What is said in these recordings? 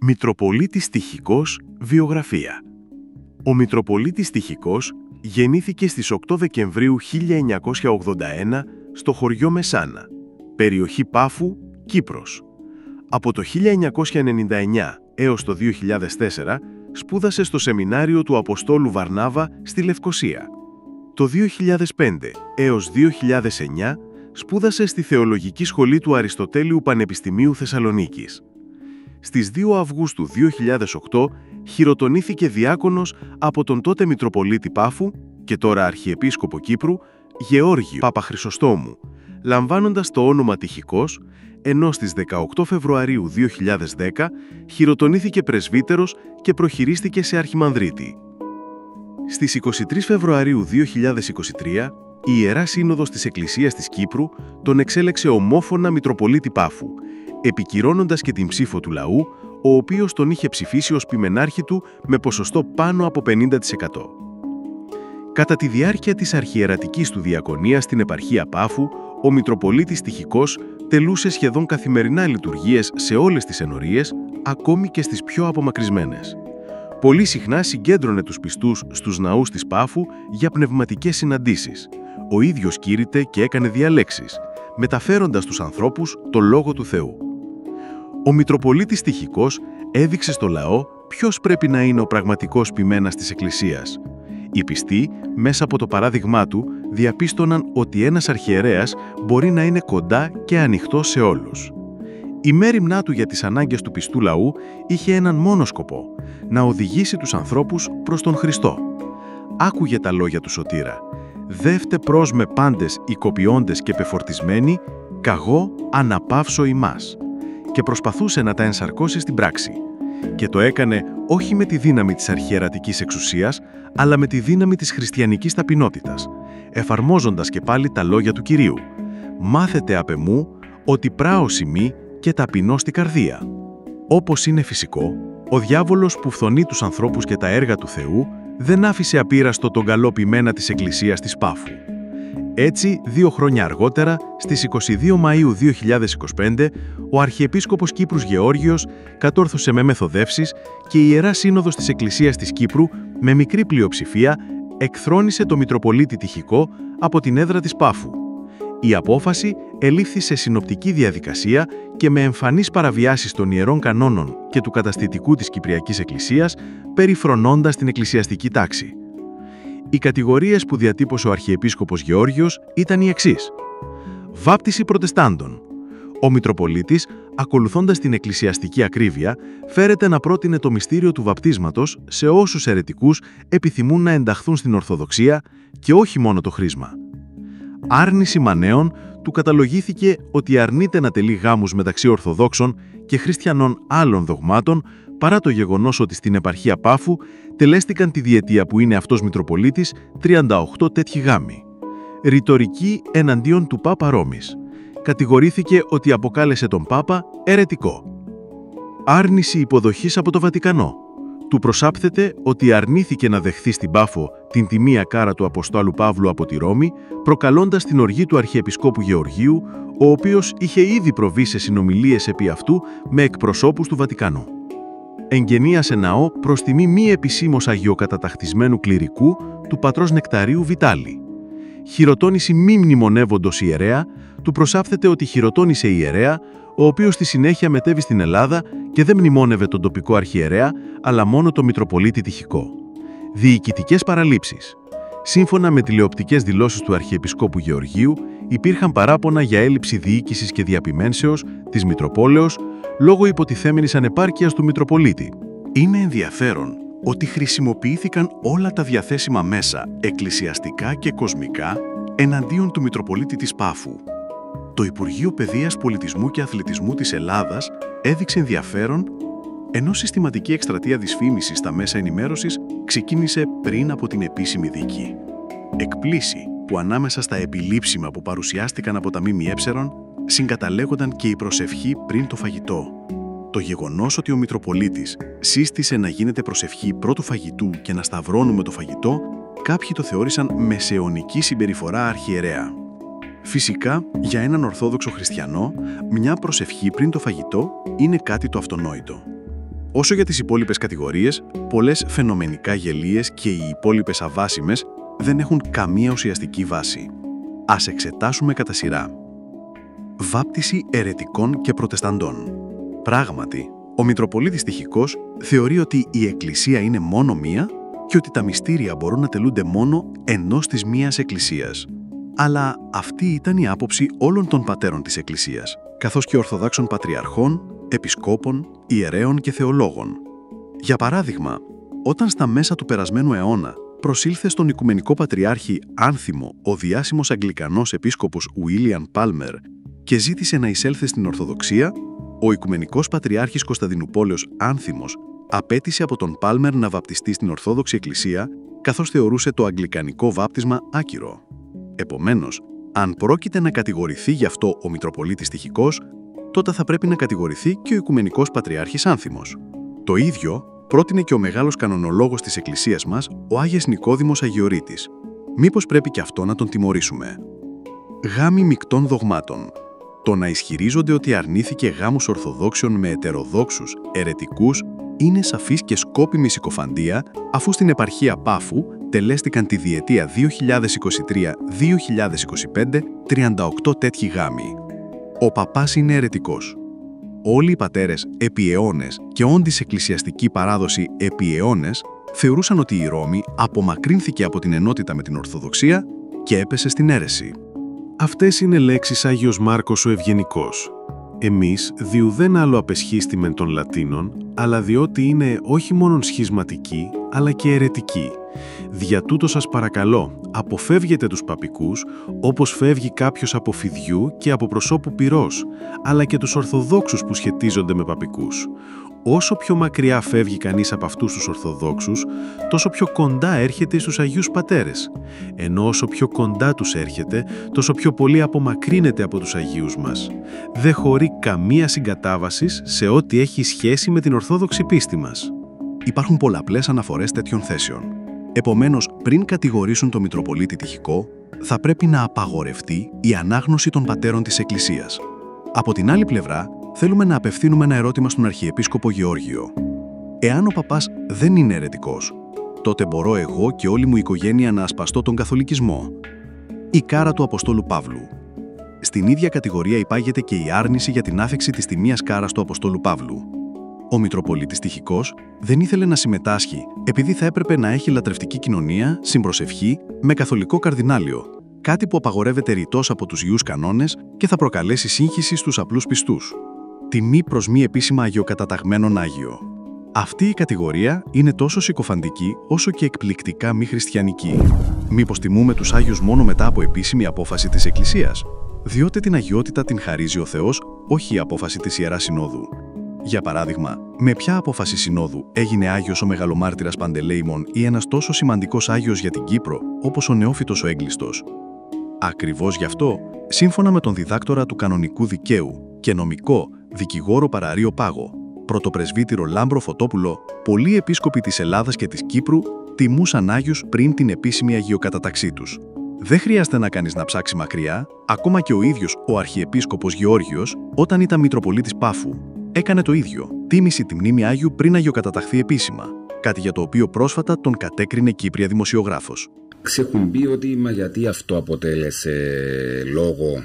Μητροπολίτης Τυχικός, βιογραφία. Ο Μητροπολίτης Τυχικός γεννήθηκε στις 8 Δεκεμβρίου 1981 στο χωριό Μεσάνα, περιοχή Πάφου, Κύπρος. Από το 1999 έως το 2004 σπούδασε στο Σεμινάριο του Αποστόλου Βαρνάβα στη Λευκοσία. Το 2005 έως 2009 σπούδασε στη Θεολογική Σχολή του Αριστοτέλειου Πανεπιστημίου Θεσσαλονίκης. Στις 2 Αυγούστου 2008 χειροτονήθηκε διάκονος από τον τότε Μητροπολίτη Πάφου και τώρα Αρχιεπίσκοπο Κύπρου, Γεώργιο Παπαχρυσοστόμου, λαμβάνοντας το όνομα Τυχικός, ενώ στις 18 Φεβρουαρίου 2010 χειροτονήθηκε πρεσβύτερος και προχειρίστηκε σε αρχιμανδρίτη. Στις 23 Φεβρουαρίου 2023, η Ιερά Σύνοδος της Εκκλησίας της Κύπρου τον εξέλεξε ομόφωνα Μητροπολίτη Πάφου, επικυρώνοντας και την ψήφο του λαού, ο οποίος τον είχε ψηφίσει ως ποιμενάρχη του με ποσοστό πάνω από 50%. Κατά τη διάρκεια της αρχιερατικής του διακονίας στην επαρχία Πάφου, ο Μητροπολίτης Τυχικός τελούσε σχεδόν καθημερινά λειτουργίες σε όλες τις ενορίες, ακόμη και στις πιο απομακρυσμένες. Πολύ συχνά συγκέντρωνε τους πιστούς στους ναούς της Πάφου για πνευματικές συναντήσεις. Ο ίδιος κήρυτε και έκανε διαλέξεις, μεταφέροντας στους ανθρώπους το Λόγο του Θεού. Ο Μητροπολίτης Τυχικός έδειξε στο λαό ποιος πρέπει να είναι ο πραγματικός ποιμένας της Εκκλησίας. Οι πιστοί, μέσα από το παράδειγμά του, διαπίστωναν ότι ένας αρχιερέας μπορεί να είναι κοντά και ανοιχτός σε όλους. Η μέριμνά του για τις ανάγκες του πιστού λαού είχε έναν μόνο σκοπό, να οδηγήσει τους ανθρώπους προς τον Χριστό. Άκουγε τα λόγια του Σωτήρα: «Δεύτε προς με πάντες οικοποιώντες και πεφορτισμένοι, καγώ αναπαύσω ημάς», και προσπαθούσε να τα ενσαρκώσει στην πράξη. Και το έκανε όχι με τη δύναμη της αρχιερατικής εξουσίας, αλλά με τη δύναμη της χριστιανικής ταπεινότητας, εφαρμόζοντας και πάλι τα λόγια του Κυρίου: «Μάθετε απ' εμού ότι πράωση μη και ταπεινώ στη καρδία». Όπως είναι φυσικό, ο διάβολος που φθονεί τους ανθρώπους και τα έργα του Θεού δεν άφησε απείραστο τον καλό ποιμένα της Εκκλησίας της Πάφου. Έτσι, 2 χρόνια αργότερα, στις 22 Μαΐου 2025, ο Αρχιεπίσκοπος Κύπρους Γεώργιος κατόρθωσε με μεθοδεύσεις και η Ιερά Σύνοδος της Εκκλησίας της Κύπρου, με μικρή πλειοψηφία, εκθρόνησε το Μητροπολίτη Τυχικό από την έδρα της Πάφου. Η απόφαση ελήφθη σε συνοπτική διαδικασία και με εμφανείς παραβιάσεις των ιερών κανόνων και του καταστητικού της Κυπριακής Εκκλησίας, περιφρονώντας την εκκλησιαστική τάξη. Οι κατηγορίες που διατύπωσε ο Αρχιεπίσκοπος Γεώργιος ήταν οι εξής: βάπτιση προτεστάντων. Ο Μητροπολίτης, ακολουθώντας την εκκλησιαστική ακρίβεια, φέρεται να πρότεινε το μυστήριο του βαπτίσματος σε όσους αιρετικούς επιθυμούν να ενταχθούν στην Ορθοδοξία και όχι μόνο το χρίσμα. Άρνηση μανέων, του καταλογήθηκε ότι αρνείται να τελεί γάμους μεταξύ Ορθοδόξων και χριστιανών άλλων δογμάτων, παρά το γεγονός ότι στην επαρχία Πάφου τελέστηκαν τη διετία που είναι αυτός Μητροπολίτης 38 τέτοιοι γάμοι. Ρητορική εναντίον του Πάπα Ρώμης. Κατηγορήθηκε ότι αποκάλεσε τον Πάπα αιρετικό. Άρνηση υποδοχής από το Βατικανό. Του προσάπθεται ότι αρνήθηκε να δεχθεί στην Πάφο την τιμία κάρα του Αποστόλου Παύλου από τη Ρώμη, προκαλώντας την οργή του Αρχιεπισκόπου Γεωργίου, ο οποίος είχε ήδη προβεί σε συνομιλίες επί αυτού με εκπροσώπους του Βατικανού. Εγγενίασε ναό προς τιμή μη επισήμως αγιοκαταταχτισμένου κληρικού του πατρός Νεκταρίου Βιτάλη. Χειροτώνηση μη μνημονεύοντος ιερέα, του προσάφθεται ότι χειροτώνησε ιερέα, ο οποίος στη συνέχεια μετέβη στην Ελλάδα και δεν μνημόνευε τον τοπικό αρχιερέα, αλλά μόνο τον Μητροπολίτη Τυχικό. Διοικητικές παραλήψεις. Σύμφωνα με τηλεοπτικές δηλώσεις του Αρχιεπισκόπου Γεωργίου, υπήρχαν παράπονα για έλλειψη διοίκησης και διαπημένσεως της Μητροπόλεως λόγω υποτιθέμενης ανεπάρκειας του Μητροπολίτη. Είναι ενδιαφέρον ότι χρησιμοποιήθηκαν όλα τα διαθέσιμα μέσα, εκκλησιαστικά και κοσμικά, εναντίον του Μητροπολίτη της Πάφου. Το Υπουργείο Παιδείας, Πολιτισμού και Αθλητισμού της Ελλάδας έδειξε ενδιαφέρον, ενώ συστηματική εκστρατεία δυσφήμισης στα μέσα ενημέρωσης ξεκίνησε πριν από την επίσημη δίκη. Εκπλήσει που ανάμεσα στα επιλήψιμα που παρουσιάστηκαν από τα ΜΜΕ συγκαταλέγονταν και η προσευχή πριν το φαγητό. Το γεγονός ότι ο Μητροπολίτης σύστησε να γίνεται προσευχή πρώτου φαγητού και να σταυρώνουμε το φαγητό, κάποιοι το θεώρησαν μεσαιωνική συμπεριφορά αρχιερέα. Φυσικά, για έναν Ορθόδοξο χριστιανό, μια προσευχή πριν το φαγητό είναι κάτι το αυτονόητο. Όσο για τις υπόλοιπες κατηγορίες, πολλές φαινομενικά γελίες και οι υπόλοιπες αβάσιμες δεν έχουν καμία ουσιαστική βάση. Ας εξετάσουμε κατά σειρά. Βάπτιση αιρετικών και προτεσταντών. Πράγματι, ο Μητροπολίτης Τυχικός θεωρεί ότι η Εκκλησία είναι μόνο μία και ότι τα μυστήρια μπορούν να τελούνται μόνο ενός της μίας Εκκλησίας. Αλλά αυτή ήταν η άποψη όλων των πατέρων της Εκκλησίας, καθώς και ορθοδόξων πατριαρχών, επισκόπων, ιερέων και θεολόγων. Για παράδειγμα, όταν στα μέσα του περασμένου αιώνα προσήλθε στον Οικουμενικό Πατριάρχη Άνθιμο ο διάσημος Αγγλικανός επίσκοπος William Palmer και ζήτησε να εισέλθει στην Ορθοδοξία, ο Οικουμενικός Πατριάρχης Κωνσταντινουπόλεως Άνθιμος απέτησε από τον Πάλμερ να βαπτιστεί στην Ορθόδοξη Εκκλησία, καθώς θεωρούσε το αγγλικανικό βάπτισμα άκυρο. Επομένως, αν πρόκειται να κατηγορηθεί γι' αυτό ο Μητροπολίτης Τυχικός, τότε θα πρέπει να κατηγορηθεί και ο Οικουμενικός Πατριάρχης Άνθιμος. Το ίδιο πρότεινε και ο μεγάλος κανονολόγος της Εκκλησίας μας, ο Άγιος Νικόδημος Αγιορείτης. Μήπως πρέπει και αυτό να τον τιμωρήσουμε? Γάμοι μεικτών δογμάτων. Το να ισχυρίζονται ότι αρνήθηκε γάμους Ορθοδόξων με ετεροδόξους, αιρετικούς, είναι σαφής και σκόπιμη συκοφαντία, αφού στην επαρχία Πάφου τελέστηκαν τη διετία 2023-2025 38 τέτοιοι γάμοι. Ο παπάς είναι αιρετικός. Όλοι οι πατέρες επί αιώνες και όντις εκκλησιαστική παράδοση επί αιώνες θεωρούσαν ότι η Ρώμη απομακρύνθηκε από την ενότητα με την Ορθοδοξία και έπεσε στην αίρεση. Αυτές είναι λέξεις Άγιος Μάρκος ο Ευγενικός. Εμείς διουδέν άλλο απεσχίστημεν των Λατίνων, αλλά διότι είναι όχι μόνον σχισματικοί, αλλά και αιρετικοί. Δια τούτο σας παρακαλώ, αποφεύγετε τους παπικούς, όπως φεύγει κάποιος από φιδιού και από προσώπου πυρός, αλλά και τους Ορθοδόξους που σχετίζονται με παπικούς. Όσο πιο μακριά φεύγει κανείς από αυτούς τους Ορθοδόξους, τόσο πιο κοντά έρχεται στους Αγίους Πατέρες. Ενώ όσο πιο κοντά τους έρχεται, τόσο πιο πολύ απομακρύνεται από τους Αγίους μας. Δεν χωρεί καμία συγκατάβαση σε ό,τι έχει σχέση με την Ορθόδοξη πίστη μας. Υπάρχουν πολλαπλές αναφορές τέτοιων θέσεων. Επομένως, πριν κατηγορήσουν το Μητροπολίτη Τυχικό, θα πρέπει να απαγορευτεί η ανάγνωση των πατέρων της Εκκλησίας. Από την άλλη πλευρά, θέλουμε να απευθύνουμε ένα ερώτημα στον Αρχιεπίσκοπο Γεώργιο. Εάν ο παπάς δεν είναι αιρετικός, τότε μπορώ εγώ και όλη μου η οικογένεια να ασπαστώ τον καθολικισμό? Η κάρα του Αποστόλου Παύλου. Στην ίδια κατηγορία υπάγεται και η άρνηση για την άφιξη της τιμίας κάρας του Αποστόλου Παύλου. Ο Μητροπολίτης Τυχικός δεν ήθελε να συμμετάσχει επειδή θα έπρεπε να έχει λατρευτική κοινωνία, συμπροσευχή, με καθολικό καρδινάλιο, κάτι που απαγορεύεται ρητός από τους Ιούς Κανόνες και θα προκαλέσει σύγχυση στους απλούς πιστούς. Τιμή προς μη επίσημα αγιοκαταταγμένον Άγιο. Αυτή η κατηγορία είναι τόσο συκοφαντική όσο και εκπληκτικά μη χριστιανική. Μήπως τιμούμε τους Άγιους μόνο μετά από επίσημη απόφαση της Εκκλησίας? Διότι την αγιότητα την χαρίζει ο Θεός, όχι η απόφαση της Ιεράς Συνόδου. Για παράδειγμα, με ποια απόφαση συνόδου έγινε Άγιος ο Μεγαλομάρτυρας Παντελέημον ή ένας τόσο σημαντικός Άγιος για την Κύπρο, όπως ο Νεόφυτος ο Έγκλειστος? Ακριβώς γι' αυτό, σύμφωνα με τον διδάκτορα του κανονικού δικαίου και νομικό δικηγόρο Παραρείο Πάγο, πρωτοπρεσβύτερο Λάμπρο Φωτόπουλο, πολλοί επίσκοποι της Ελλάδας και της Κύπρου τιμούσαν Άγιους πριν την επίσημη αγιοκαταταξή τους. Δεν χρειάζεται να κάνεις να ψάξει μακριά, ακόμα και ο ίδιος ο Αρχιεπίσκοπος Γεώργιος, όταν ήταν Μητροπολίτης Πάφου, έκανε το ίδιο. Τίμησε τη μνήμη Άγιου πριν αγιοκαταταχθεί επίσημα, κάτι για το οποίο πρόσφατα τον κατέκρινε Κύπρια δημοσιογράφος. Ξέχουν πει ότι μα γιατί αυτό αποτέλεσε λόγο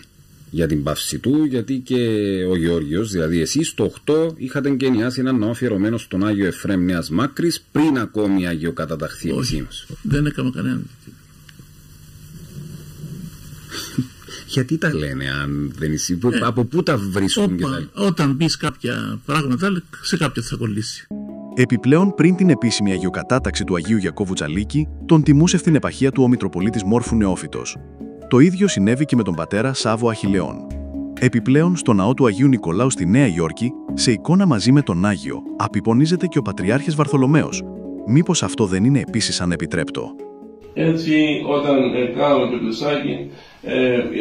για την παύση του, γιατί και ο Γεώργιος, δηλαδή εσείς το 8 είχατε εγκαινιάσει ένα ναό αφιερωμένο στον Άγιο Εφραίμ Νέας Μάκρης πριν ακόμη αγιοκαταταχθεί επισήμως. Δεν έκανα κανένα. Γιατί τα λένε, αν δεν είσαι, από πού τα βρίσκουν? Όταν πεις κάποια πράγματα, σε κάποια θα κολλήσει. Επιπλέον, πριν την επίσημη αγιοκατάταξη του Αγίου Ιακώβου Τσαλίκη, τον τιμούσε στην επαρχία του ο Μητροπολίτης Μόρφου Νεόφυτος. Το ίδιο συνέβη και με τον πατέρα Σάβο Αχιλλεών. Επιπλέον, στο ναό του Αγίου Νικολάου στη Νέα Υόρκη, σε εικόνα μαζί με τον Άγιο, απεικονίζεται και ο Πατριάρχης Βαρθολομαίος. Μήπως αυτό δεν είναι επίσης ανεπιτρέπτο? Έτσι, όταν κάναμε το πλαισάκι,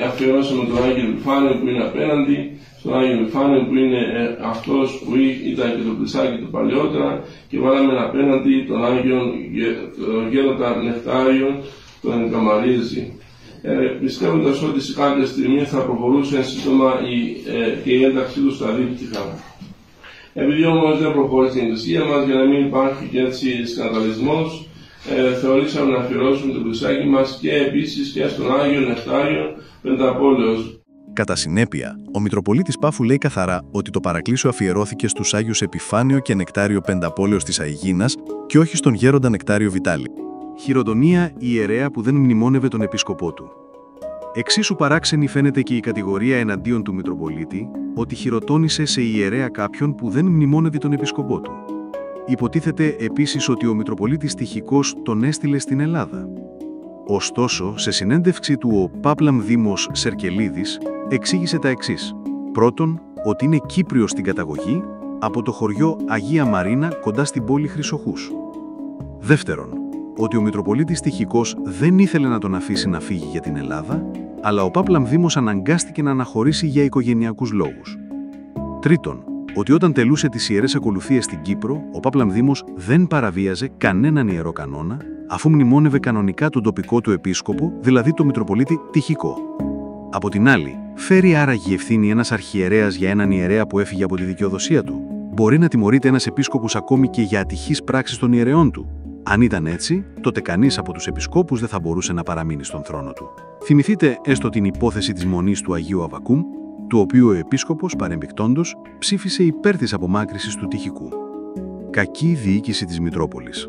αφιερώσαμε τον Άγιο Επιφάνιο που είναι απέναντι, στον Άγιο Επιφάνιο που είναι αυτός που ήταν και το πλαισάκι του παλαιότερα, και βάλαμε απέναντι τον Άγιο Γέροντα Νεκτάριο, τον Καμαρίζη. Πιστεύοντας ότι σε κάποια στιγμή θα προχωρούσε σύντομα και η ένταξή του στα δίπτυχα. Επειδή όμως δεν προχώρησε η εκκλησία μας, για να μην υπάρχει και έτσι σκανδαλισμός, θεωρήσαμε να αφιερώσουμε το πλουσάκι μας και επίσης και στον Άγιο Νεκτάριο Πενταπόλεως. Κατά συνέπεια, ο Μητροπολίτης Πάφου λέει καθαρά ότι το παρακλήσιο αφιερώθηκε στους Άγιους Επιφάνιο και Νεκτάριο Πενταπόλεως της Αιγίνας και όχι στον γέροντα Νεκτάριο Βιτάλη. Χειροτονία η ιερέα που δεν μνημόνευε τον επίσκοπό του. Εξίσου παράξενη φαίνεται και η κατηγορία εναντίον του Μητροπολίτη ότι χειροτώνησε σε ιερέα κάποιον που δεν μνημόνευε τον επίσκοπό του. Υποτίθεται επίσης ότι ο Μητροπολίτης Τυχικός τον έστειλε στην Ελλάδα. Ωστόσο, σε συνέντευξη του ο Πάπλαμ Δήμος Σερκελίδης εξήγησε τα εξής. Πρώτον, ότι είναι Κύπριος στην καταγωγή, από το χωριό Αγία Μαρίνα κοντά στην πόλη Χρυσοχούς. Δεύτερον, ότι ο Μητροπολίτης Τυχικός δεν ήθελε να τον αφήσει να φύγει για την Ελλάδα, αλλά ο Πάπλαμ Δήμος αναγκάστηκε να αναχωρήσει για οικογενειακούς λόγους. Τρίτον, ότι όταν τελούσε τις ιερές ακολουθίες στην Κύπρο, ο Πάπλαμ Δήμος δεν παραβίαζε κανέναν ιερό κανόνα, αφού μνημόνευε κανονικά τον τοπικό του επίσκοπο, δηλαδή τον Μητροπολίτη Τυχικό. Από την άλλη, φέρει άραγε ευθύνη ένας αρχιερέας για έναν ιερέα που έφυγε από τη δικαιοδοσία του? Μπορεί να τιμωρείται ένας επίσκοπος ακόμη και για ατυχείς πράξεις των ιερεών του? Αν ήταν έτσι, τότε κανείς από τους επισκόπους δεν θα μπορούσε να παραμείνει στον θρόνο του. Θυμηθείτε έστω την υπόθεση της Μονής του Αγίου Αββακούμ, του οποίου ο επίσκοπος παρεμπικτόντος ψήφισε υπέρ της απομάκρυσης του Τυχικού. Κακή διοίκηση της Μητρόπολης.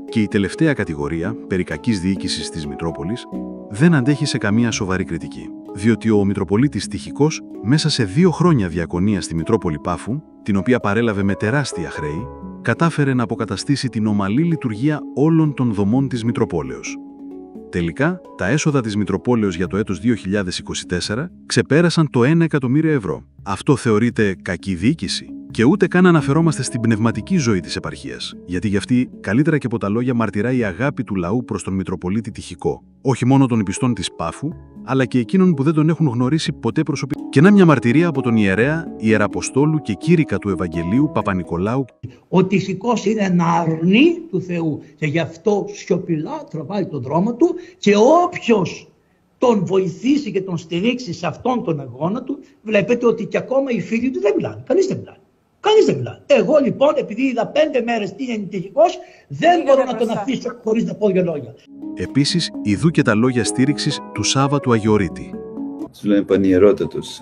Και η τελευταία κατηγορία, περί κακής διοίκησης της Μητρόπολης, δεν αντέχει σε καμία σοβαρή κριτική. Διότι ο Μητροπολίτης Τυχικός, μέσα σε 2 χρόνια διακονία στη Μητρόπολη Πάφου, την οποία παρέλαβε με τεράστια χρέη, κατάφερε να αποκαταστήσει την ομαλή λειτουργία όλων των δομών της Μητροπόλεως. Τελικά, τα έσοδα της Μητροπόλεως για το έτος 2024 ξεπέρασαν το 1 εκατομμύριο ευρώ. Αυτό θεωρείται κακή διοίκηση? Και ούτε καν αναφερόμαστε στην πνευματική ζωή της επαρχίας, γιατί γι' αυτή καλύτερα και από τα λόγια μαρτυρά η αγάπη του λαού προς τον Μητροπολίτη Τυχικό, όχι μόνο των πιστών της Πάφου, αλλά και εκείνων που δεν τον έχουν γνωρίσει ποτέ προσωπικά. Και να μια μαρτυρία από τον ιερέα, Ιεραποστόλου και κήρυκα του Ευαγγελίου Παπα-Νικολάου. Ο Τυχικός είναι ένα αρνί του Θεού και γι' αυτό σιωπηλά τραβάει τον δρόμο του και όποιος τον βοηθήσει και τον στηρίξει σε αυτόν τον αγώνα του, βλέπετε ότι και ακόμα οι φίλοι του δεν μιλάνε. Κανείς δεν μιλάνε. Κανείς δεν μιλάει. Εγώ λοιπόν, επειδή είδα 5 μέρες τι είναι Τυχικός, δεν μπορώ να τον αφήσω χωρίς να πω 2 λόγια. Επίσης, ειδού και τα λόγια στήριξης του Σάββα του Αγιορείτη. Τους λένε πανιερότατος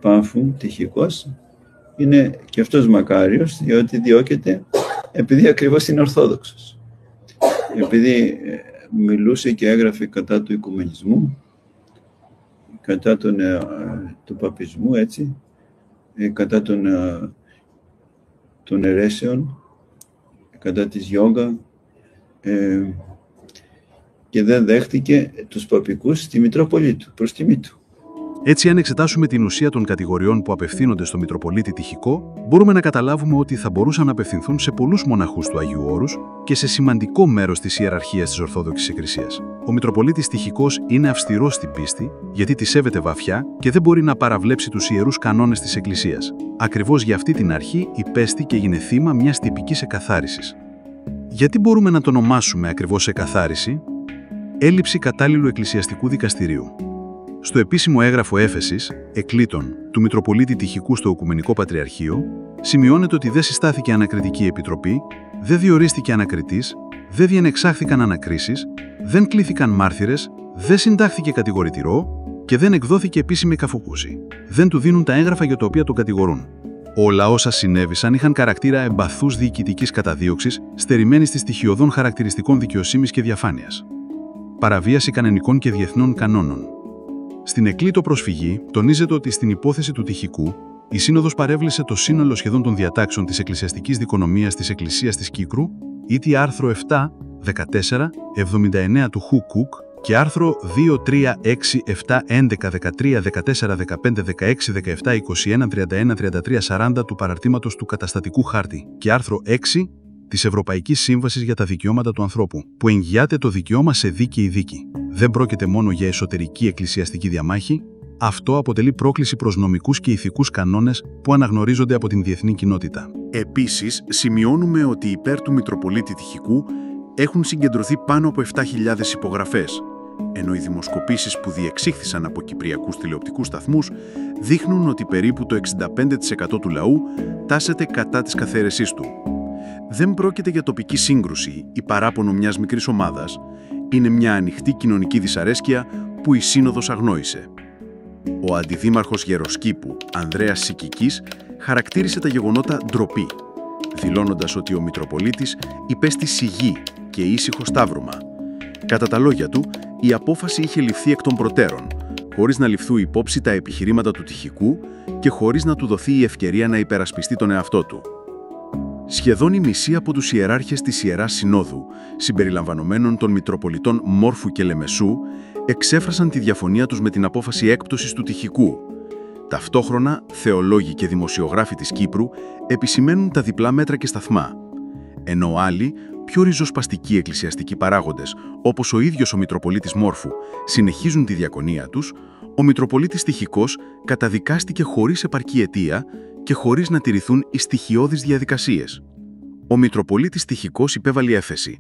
Πάφου, Τυχικός, είναι και αυτός μακάριος, διότι διώκεται επειδή ακριβώς είναι Ορθόδοξος. Επειδή μιλούσε και έγραφε κατά του οικουμενισμού, κατά του παπισμού, έτσι, κατά των αιρέσεων, κατά της γιόγκα, και δεν δέχτηκε τους παπικούς στη Μητρόπολη του, προς τιμή του. Έτσι, αν εξετάσουμε την ουσία των κατηγοριών που απευθύνονται στο Μητροπολίτη Τυχικό, μπορούμε να καταλάβουμε ότι θα μπορούσαν να απευθυνθούν σε πολλούς μοναχούς του Αγίου Όρους και σε σημαντικό μέρος της ιεραρχίας της Ορθόδοξης Εκκλησίας. Ο Μητροπολίτης Τυχικός είναι αυστηρός στην πίστη, γιατί τη σέβεται βαθιά και δεν μπορεί να παραβλέψει τους ιερούς κανόνες της Εκκλησίας. Ακριβώς για αυτή την αρχή υπέστη και έγινε θύμα μιας τυπικής εκαθάρισης. Γιατί μπορούμε να το ονομάσουμε ακριβώς εκαθάριση? Έλλειψη κατάλληλου εκκλησιαστικού δικαστηρίου. Στο επίσημο έγγραφο έφεσης, εκλήτων, του Μητροπολίτη Τυχικού στο Οικουμενικό Πατριαρχείο, σημειώνεται ότι δεν συστάθηκε ανακριτική επιτροπή, δεν διορίστηκε ανακριτής, δεν διενεξάχθηκαν ανακρίσεις, δεν κλήθηκαν μάρθυρες, δεν συντάχθηκε κατηγορητηρό και δεν εκδόθηκε επίσημη καφοκούση. Δεν του δίνουν τα έγγραφα για τα οποία τον κατηγορούν. Όλα όσα συνέβησαν είχαν χαρακτήρα εμπαθούς διοικητικής καταδίωξης, στερημένης της στοιχειωδών χαρακτηριστικών δικαιοσύνης και διαφάνειας. Παραβίαση κανονικών και διεθνών κανόνων. Στην εκλήτω προσφυγή τονίζεται ότι στην υπόθεση του Τυχικού, η Σύνοδος παρέβλεσε το σύνολο σχεδόν των διατάξεων της εκκλησιαστικής δικονομίας της Εκκλησίας της Κύπρου, ήτι άρθρο 7, 14, 79 του Χου Κουκ και άρθρο 2, 3, 6, 7, 11, 13, 14, 15, 16, 17, 21, 31, 33, 40 του παραρτήματος του Καταστατικού Χάρτη και άρθρο 6 της Ευρωπαϊκής Σύμβασης για τα Δικαιώματα του Ανθρώπου, που εγγυάται το δικαίωμα σε δίκαιη δίκη. Δεν πρόκειται μόνο για εσωτερική εκκλησιαστική διαμάχη, αυτό αποτελεί πρόκληση προς νομικούς και ηθικούς κανόνες που αναγνωρίζονται από την διεθνή κοινότητα. Επίσης, σημειώνουμε ότι υπέρ του Μητροπολίτη Τυχικού έχουν συγκεντρωθεί πάνω από 7.000 υπογραφές, ενώ οι δημοσκοπήσεις που διεξήχθησαν από κυπριακούς τηλεοπτικούς σταθμούς δείχνουν ότι περίπου το 65% του λαού τάσεται κατά της καθαίρεσής του. Δεν πρόκειται για τοπική σύγκρουση ή παράπονο μιας μικρής ομάδας. Είναι μια ανοιχτή κοινωνική δυσαρέσκεια που η Σύνοδος αγνόησε. Ο αντιδήμαρχος Γεροσκήπου, Ανδρέας Σικικής, χαρακτήρισε τα γεγονότα ντροπή, δηλώνοντας ότι ο Μητροπολίτης υπέστη σιγή και ήσυχο σταύρωμα. Κατά τα λόγια του, η απόφαση είχε ληφθεί εκ των προτέρων, χωρίς να ληφθούν υπόψη τα επιχειρήματα του τυχικού και χωρίς να του δοθεί η ευκαιρία να υπερασπιστεί τον εαυτό του. Σχεδόν οι μισοί από τους ιεράρχες της Ιεράς Συνόδου, συμπεριλαμβανομένων των Μητροπολιτών Μόρφου και Λεμεσού, εξέφρασαν τη διαφωνία τους με την απόφαση έκπτωσης του τυχικού. Ταυτόχρονα, θεολόγοι και δημοσιογράφοι της Κύπρου επισημαίνουν τα διπλά μέτρα και σταθμά, ενώ άλλοι, πιο ριζοσπαστικοί εκκλησιαστικοί παράγοντες, όπως ο ίδιος ο Μητροπολίτης Μόρφου, συνεχίζουν τη διακονία τους, ο Μητροπολίτης Τυχικός καταδικάστηκε χωρίς επαρκή αιτία και χωρίς να τηρηθούν οι στοιχειώδεις διαδικασίες. Ο Μητροπολίτης Τυχικός υπέβαλε έφεση.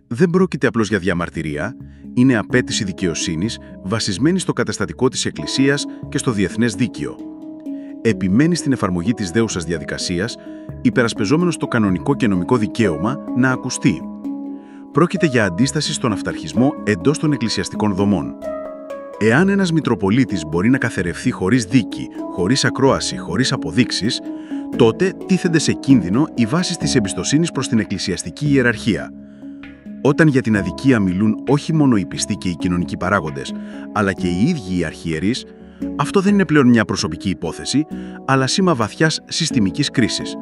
Δεν πρόκειται απλώς για διαμαρτυρία, είναι απέτηση δικαιοσύνης βασισμένη στο καταστατικό της Εκκλησίας και στο διεθνές δίκαιο. Επιμένει στην εφαρμογή της δέουσας διαδικασίας, υπερασπεζόμενος το κανονικό και νομικό δικαίωμα να ακουστεί. Πρόκειται για αντίσταση στον αυταρχισμό εντός των εκκλησιαστικών δομών. Εάν ένας Μητροπολίτης μπορεί να καθερευθεί χωρίς δίκη, χωρίς ακρόαση, χωρίς αποδείξεις, τότε τίθενται σε κίνδυνο οι βάσεις της εμπιστοσύνης προς την εκκλησιαστική ιεραρχία. Όταν για την αδικία μιλούν όχι μόνο οι πιστοί και οι κοινωνικοί παράγοντες, αλλά και οι ίδιοι οι αρχιερείς, αυτό δεν είναι πλέον μια προσωπική υπόθεση, αλλά σήμα βαθιάς συστημικής κρίσης.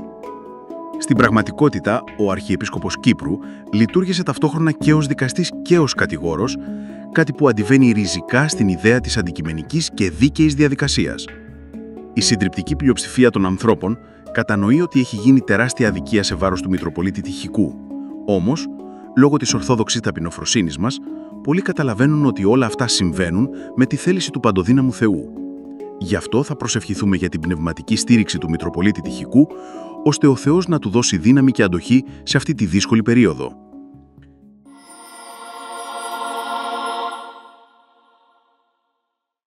Στην πραγματικότητα, ο Αρχιεπίσκοπος Κύπρου λειτουργήσε ταυτόχρονα και ως δικαστής και ως κατηγόρος, κάτι που αντιβαίνει ριζικά στην ιδέα της αντικειμενικής και δίκαιης διαδικασίας. Η συντριπτική πλειοψηφία των ανθρώπων κατανοεί ότι έχει γίνει τεράστια αδικία σε βάρος του Μητροπολίτη Τυχικού. Όμως, λόγω της ορθόδοξης ταπεινοφροσύνης μας, πολλοί καταλαβαίνουν ότι όλα αυτά συμβαίνουν με τη θέληση του παντοδύναμου Θεού. Γι' αυτό θα προσευχηθούμε για την πνευματική στήριξη του Μητροπολίτη Τυχικού, ώστε ο Θεός να του δώσει δύναμη και αντοχή σε αυτή τη δύσκολη περίοδο.